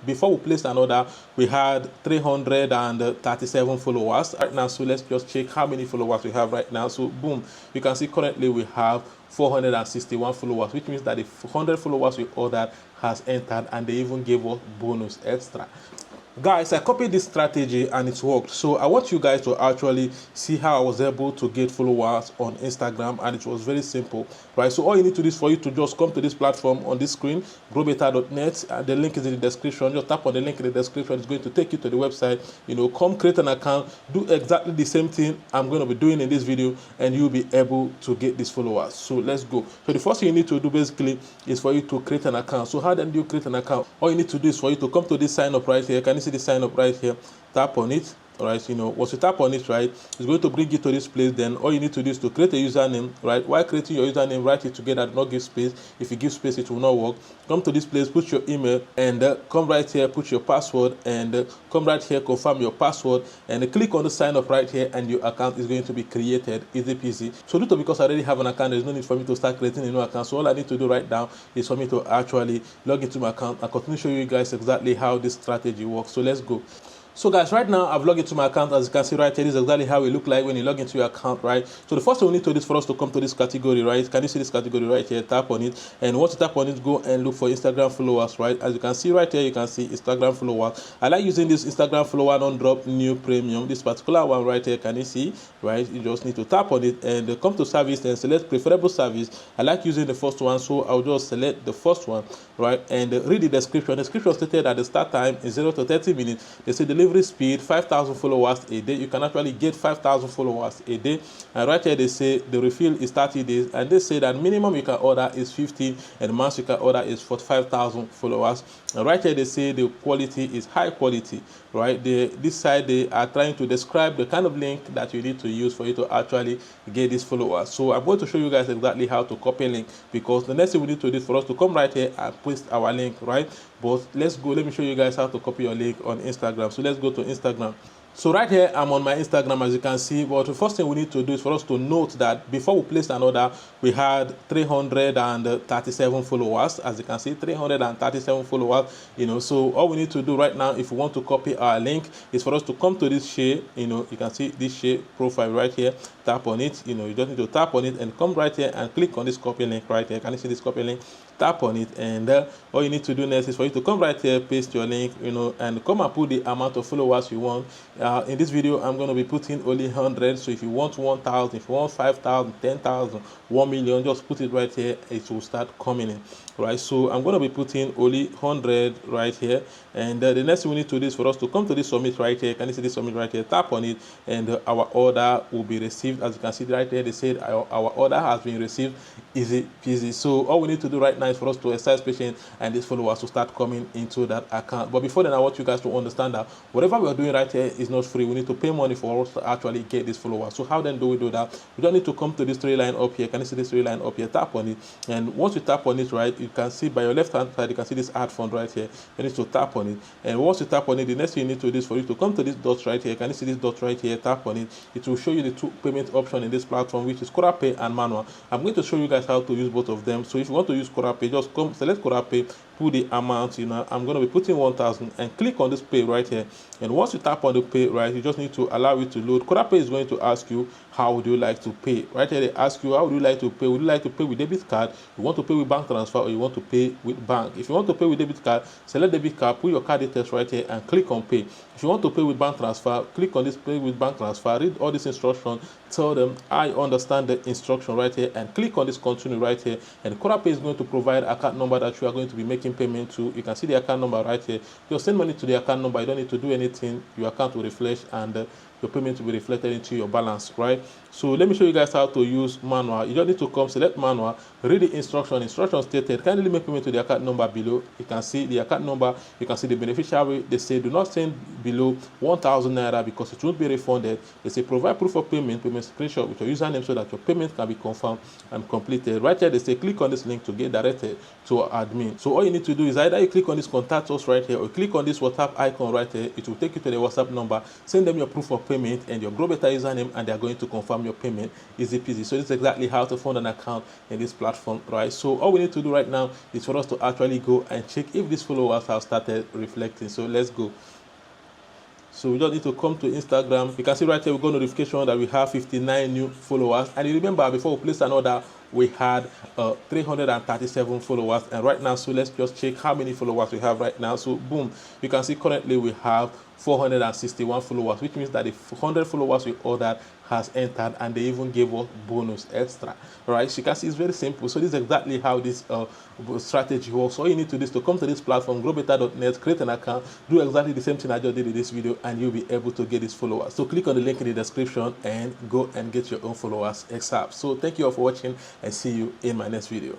Before we placed an order, we had 337 followers right now. So let's just check how many followers we have right now. So boom, you can see currently we have 461 followers, which means that the 100 followers we ordered has entered, and they even gave us bonus extra. Guys, I copied this strategy and it worked. So I want you guys to actually see how I was able to get followers on Instagram, and it was very simple, right? So all you need to do is for you to just come to this platform on this screen, growbetter.net, and the link is in the description. Just tap on the link in the description. It's going to take you to the website. Come create an account, do exactly the same thing I'm going to be doing in this video, and you'll be able to get these followers. So let's go. So the first thing you need to do basically is for you to create an account. So how then do you create an account? All you need to do is for you to come to this sign up right here. Can you see the sign up right here? Tap on it. All right, once you tap on it, right, it's going to bring you to this place. Then all you need to do is to create a username, right? While creating your username, write it together, do not give space. If you give space, it will not work. Come to this place, put your email, and come right here, put your password, and come right here, confirm your password, and click on the sign up right here, and your account is going to be created. Easy peasy. So because I already have an account, there's no need for me to start creating a new account. So all I need to do right now is for me to actually log into my account and continue to show you guys exactly how this strategy works. So let's go. So guys, right now I've logged into my account. As you can see right here, this is exactly how it look like when you log into your account, right? So the first thing we need to do is for us to come to this category, right? Can you see this category right here? Tap on it, and once you tap on it, go and look for Instagram followers, right? As you can see right here, you can see Instagram followers. I like using this Instagram follower don't drop new premium. This particular one right here, can you see, right? You just need to tap on it and come to service and select preferable service. I like using the first one, so I'll just select the first one, right? And read the description. The description stated that the start time is 0 to 30 minutes. They say delivery speed 5,000 followers a day. You can actually get 5,000 followers a day. And right here they say the refill is 30 days, and they say that minimum you can order is 50 and the max you can order is 45,000 followers. And right here they say the quality is high quality, right? This side they are trying to describe the kind of link that you need to use for you to actually get these followers. So I'm going to show you guys exactly how to copy a link, because the next thing we need to do is for us to come right here and paste our link, right? But let's go. Let me show you guys how to copy your link on Instagram. So let's go to Instagram. So right here, I'm on my Instagram, as you can see. But the first thing we need to do is for us to note that before we placed an order, we had 337 followers. As you can see, 337 followers. So all we need to do right now, if we want to copy our link, is for us to come to this share. You can see this share profile right here. Tap on it. You just need to tap on it and come right here and click on this copy link right here. Can you see this copy link? Tap on it, and all you need to do next is for you to come right here, paste your link, and come and put the amount of followers you want. In this video, I'm going to be putting only 100. So if you want 1,000, if you want 5,000, 10,000, 1 million, just put it right here. It will start coming in, right? So I'm going to be putting only 100 right here, and the next thing we need to do is for us to come to this submit right here. Can you see this submit right here? Tap on it, and our order will be received. As you can see right here, they said our order has been received. Easy peasy. So all we need to do right now is for us to exercise patience and these followers to start coming into that account. But before then, I want you guys to understand that whatever we are doing right here is not free. We need to pay money for us to actually get these followers. So how then do we do that? We don't need to come to this three line up here. Can you see this three line up here? Tap on it, and once you tap on it, right, you can see by your left hand side, you can see this add fund right here. You need to tap on it, and once you tap on it, the next thing you need to do is for you to come to this dot right here. Can you see this dot right here? Tap on it. It will show you the two payment options in this platform, which is Quora and manual. I'm going to show you guys how to use both of them. So if you want to use Quora, just come select Quora, put the amount. I'm going to be putting 1,000 and click on this pay right here. And once you tap on the pay, right, you just need to allow it to load. Quora is going to ask you how would you like to pay. Right here they ask you how would you like to pay. Would you like to pay with debit card? You want to pay with bank transfer, or you want to pay with bank? If you want to pay with debit card, select debit card, put your card details right here and click on pay. If you want to pay with bank transfer, click on this pay with bank transfer, read all this instruction, tell them I understand the instruction right here, and click on this continue right here. And Quora is going to provide account number that you are going to be making payment to. You can see the account number right here. Just send money to the account number. You don't need to do anything. Your account will refresh, and your payment will be reflected into your balance, right? So let me show you guys how to use manual. You just need to come, select manual, read the instruction stated, kindly make payment to the account number below. You can see the account number, you can see the beneficiary. They say do not send below 1,000 naira because it won't be refunded. They say provide proof of payment screenshot with your username so that your payment can be confirmed and completed. Right here they say click on this link to get directed to our admin. So all you need to do is either you click on this contact us right here, or click on this WhatsApp icon right here. It will take you to the WhatsApp number. Send them your proof of payment and your Grow Better username, and they're going to confirm your payment. Easy peasy. So this is exactly how to fund an account in this platform, right? So all we need to do right now is for us to actually go and check if these followers have started reflecting. So let's go. So we just need to come to Instagram. You can see right here we got notification that we have 59 new followers. And you remember before we placed an order, we had 337 followers. And right now, so let's just check how many followers we have right now. So boom, you can see currently we have 461 followers, which means that the 100 followers we ordered has entered, and they even gave us bonus extra. Right? So you can see it's very simple. So this is exactly how this strategy works. All you need to do is to come to this platform, growbetter.net, create an account, do exactly the same thing I just did in this video, and you'll be able to get these followers. So click on the link in the description and go and get your own followers ASAP. So thank you all for watching, and see you in my next video.